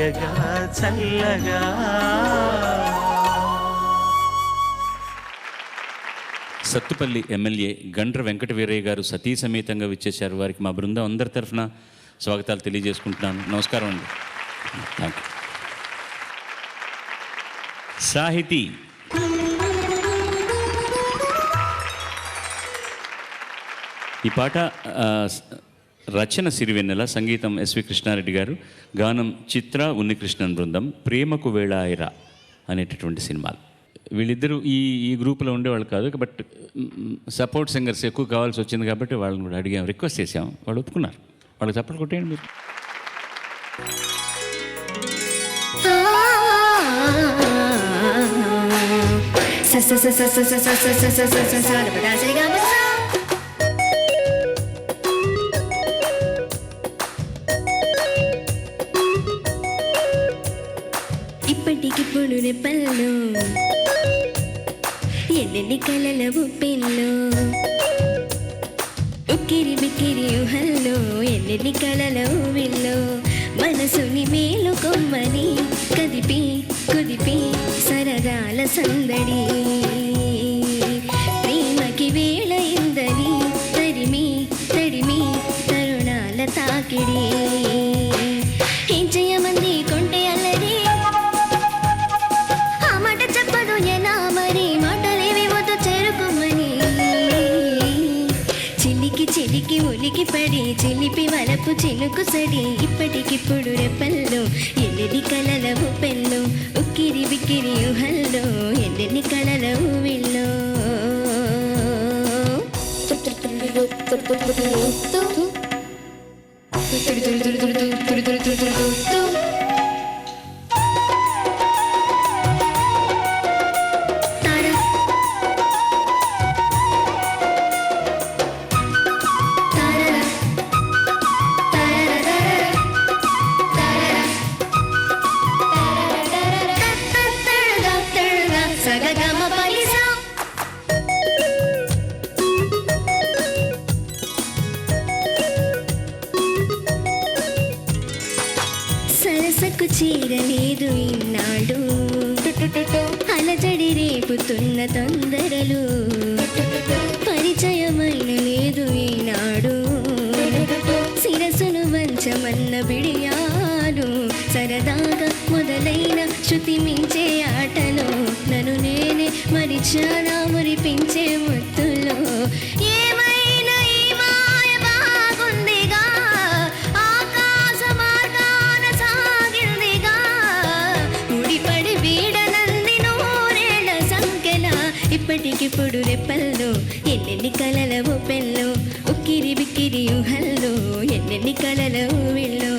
చల్లగా చల్లగా. సత్తుపల్లి ఎమ్మెల్యే గండ్ర వెంకట వీరయ్య గారు సతీ సమేతంగా విచ్చేశారు. వారికి మా బృందం అందరి తరఫున స్వాగతాలు తెలియజేసుకుంటున్నాను. నమస్కారం అండి. Thank you. సాహితీ ఈ పాట రచన సిరివెన్నెల, సంగీతం ఎస్వి కృష్ణారెడ్డి గారు, గానం చిత్ర ఉన్నికృష్ణన్ బృందం. ప్రేమకు వేళాయిరా అనేటటువంటి సినిమాలు. వీళ్ళిద్దరూ ఈ గ్రూప్లో ఉండేవాళ్ళు కాదు, బట్ సపోర్ట్ సింగర్స్ ఎక్కువ కావాల్సి వచ్చింది కాబట్టి వాళ్ళని కూడా అడిగాం, రిక్వెస్ట్ చేసాం, వాళ్ళు ఒప్పుకున్నారు. వాళ్ళకి చప్పట్లు కొట్టేయండి మీరు. ఇప్పటికిప్పుడు రెప్పల్లో ఎన్నెన్ని కలల ఉప్పెల్లో, ఉక్కిరి బిక్కిరి ఊహల్లో ఎన్నెన్ని కలల ఊవిల్లో, మనసుని మేలుకొమ్మని కదిపి కుదిపి సరదాల సందడి, ప్రేమకి వేళ ఇందని తరిమి తడిమి తరుణాల తాకిడి. ఏం చేయమంది కొంటే అల్లరి, ఆ మాట చెప్పదు ఎలా మరి, మాటలేవి వద్దు చేరుకోమని. చిలికి చిలికి ఉలికి పడి చిలిపి వలపు చినుకు సడి, ఇప్పటికిప్పుడు రెప్పల్లో ఎన్నెన్ని కలల ఊపెల్లో, ఉక్కిరి బిక్కిరి ఊహల్లో ఎన్నెన్ని కలల ఊవిల్లో. సరసకు చీరలేదు ఈనాడు, అలజడి రేపుతున్న తొందరలు, పరిచయమైన లేదు ఈనాడు, శిరసును వంచమన్న బిడియాలు, సరదాగా మొదలైన శృతి మించే ఆటలో, నన్ను నేనే మరిచానా మురిపించే ముత్తులో. ఏమైనా ఈ మాయ బాగుందిగా, ఆకాశ మార్గాన సాగిందిగా, ముడిపడి వీడనంది నూరేళ్ల సంఖ్యల, ఇప్పటికిప్పుడు రెప్పల్లో ఎన్నెన్ని కలల ఊపెల్లో, ఉక్కిరి బిక్కిరి ఊహల్లో ఎన్నెన్ని కలల ఊవిల్లో.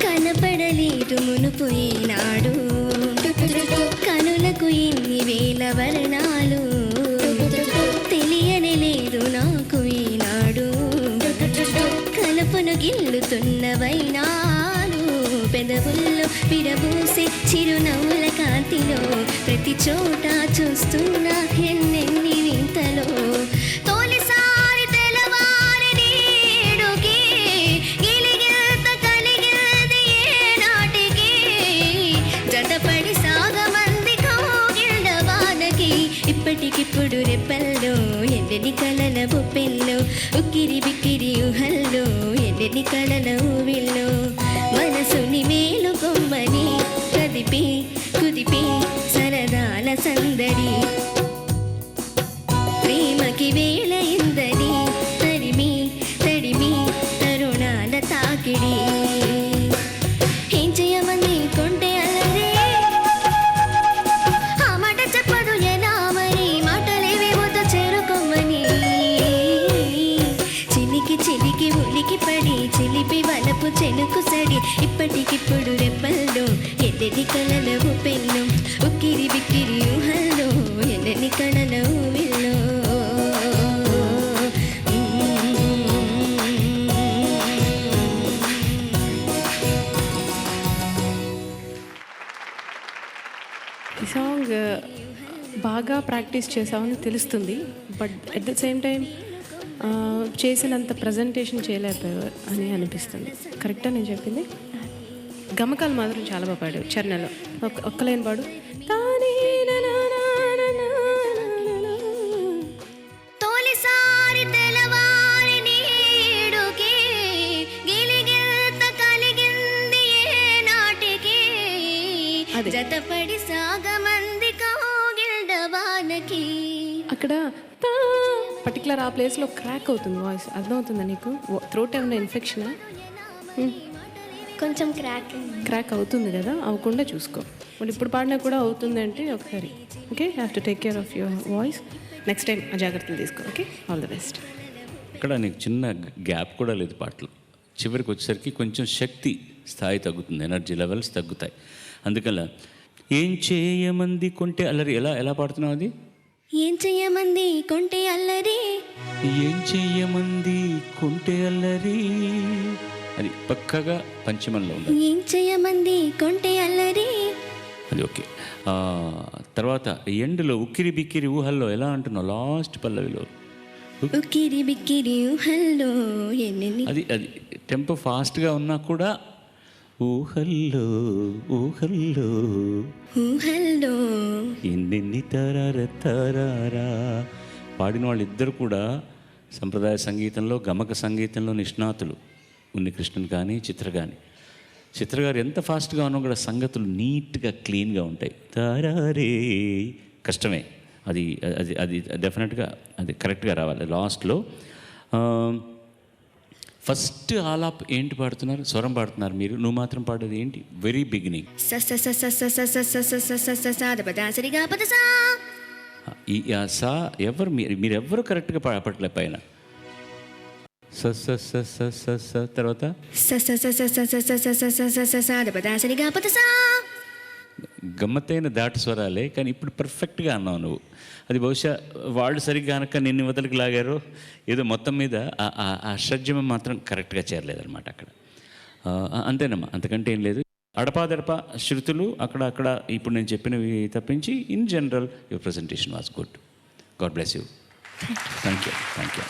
కనపడలేదు మునుపు ఈనాడు, కనులకు ఇన్ని వేల వర్ణాలు, తెలియని లేదు నాకు ఈనాడు, కలపను గిల్లుతున్న వైనాలు, పెదవుల్లో విరబూసే చిరునవ్వుల కాంతిలో, ప్రతి చోట చూస్తున్నా ఎన్నెన్ని వింతలో. తొలిసారి తెలవారి నీడుకి గిలిగిల్త కలిగిల్ది ఏనాటికి, జతపడి సాగమంది కౌగిళ్ళ వానకి, ఇప్పటికిప్పుడు రెప్పల్లో ఎన్నెన్ని కలల ఊపెల్లో, ఉక్కిరి బిక్కిరి ఊహల్లో ఎన్నెన్ని కలల ఊవిల్లో, మనసుని మేలుకొమ్మని కదిపి కుదిపి సరదాల సందడి, ప్రేమకి వేళ ఇందని తరిమి తడిమి తరుణాల తాకిడి. ఏం చేయమంది కొంటే అల్లరి, ఆ మాట చెప్పదు ఎలా మరి, మాటలేవి వద్దు చేరుకోమని. చిలికి చిలికి ఉలికి పడి చిలిపి వలపు సడి ఇప్పటికిప్పుడు రెప్పల్లో ఎన్నెన్ని కలల ఊపెల్లో ఉక్కిరి బిక్కిరి ఊహల్లో ఎన్నెన్ని కళల ఊవిల్లో ఈ సాంగ్ బాగా ప్రాక్టీస్ చేసామని తెలుస్తుంది, but at the same time చేసినంత ప్రజెంటేషన్ చేయలేకపోయావు అని అనిపిస్తుంది. కరెక్టా నేను చెప్పింది? గమకాలు మాత్రం చాలా బాగా పాడావు. చరణలో ఒక్క లైన్ పాడు. తొలిసారి తెలవారి నీడుకి గిలిగిల్త కలిగింది ఏ నాటికి జతపడి సాగమంది కౌగిల్డవానకి. అక్కడ పర్టికులర్ ఆ ప్లేస్లో క్రాక్ అవుతుంది వాయిస్. అర్థమవుతుందా నీకు? థ్రోట్ ఏమైనా ఇన్ఫెక్షనా? కొంచెం క్రాక్ అవుతుంది కదా, అవ్వకుండా చూసుకో. మరి ఇప్పుడు పాడినా కూడా అవుతుంది అంటే ఒకసారి okay, have to take care of your voice. Next time ఆ జాగ్రత్తలు తీసుకో. Okay, all the best. ఇక్కడ నీకు చిన్న గ్యాప్ కూడా లేదు పాటలు. చివరికి వచ్చేసరికి కొంచెం శక్తి స్థాయి తగ్గుతుంది, ఎనర్జీ లెవెల్స్ తగ్గుతాయి. అందుకలా ఏం చేయమంది కొంటే అల్లరి ఎలా పాడుతున్నావు? అది ఏం చెయ్యమంది కొంటే అల్లరి, ఏం చెయ్యమంది కొంటే అల్లరి, అది పక్కగా పంచమంలో ఉంది. ఏం చెయ్యమంది కొంటే అల్లరి, అది ఓకే. తర్వాత ఎండ్లో ఉక్కిరి బిక్కిరి ఊహల్లో ఎలా అంటున్నావు? లాస్ట్ పల్లవిలో ఉక్కిరి బిక్కిరి ఊహల్లో ఎన్నెన్ని. అది టెంపో ఫాస్ట్గా ఉన్నా కూడా ఊహల్లో ఊహల్లో ఊహల్లో ఎన్నెన్ని తరారా పాడిన వాళ్ళిద్దరు కూడా సంప్రదాయ సంగీతంలో గమక సంగీతంలో నిష్ణాతులు. ఉన్నికృష్ణన్ కానీ చిత్ర కానీ. చిత్ర గారు ఎంత ఫాస్ట్గా ఉన్నా కూడా సంగతులు నీట్గా క్లీన్గా ఉంటాయి. తారారే కష్టమే, అది అది అది డెఫినెట్గా అది కరెక్ట్గా రావాలి. లాస్ట్లో ఫస్ట్ ఆలాప్ ఏంటి పాడుతున్నారు? స్వరం పాడుతున్నారు మీరు. నువ్వు మాత్రం పాడేది ఏంటి? వెరీ బిగినింగ్ ఈ సా ఎవరు మీరెవ్వరు కరెక్ట్గా పాడలే. పైన స స స స స స తర్వాత గమ్మత్తైన దాటి స్వరాలే, కానీ ఇప్పుడు పర్ఫెక్ట్గా అన్నావు నువ్వు. అది బహుశా వాళ్ళు సరిగ్గా అనక నిన్ను వదలికి లాగారో ఏదో మొత్తం మీద ఆ షడ్జమం మాత్రం కరెక్ట్గా చేరలేదన్నమాట అక్కడ. అంతేనమ్మా, అంతకంటే ఏం లేదు. అడపాదడప శృతులు అక్కడ ఇప్పుడు నేను చెప్పినవి తప్పించి in general your presentation was good. God bless you. Thank you.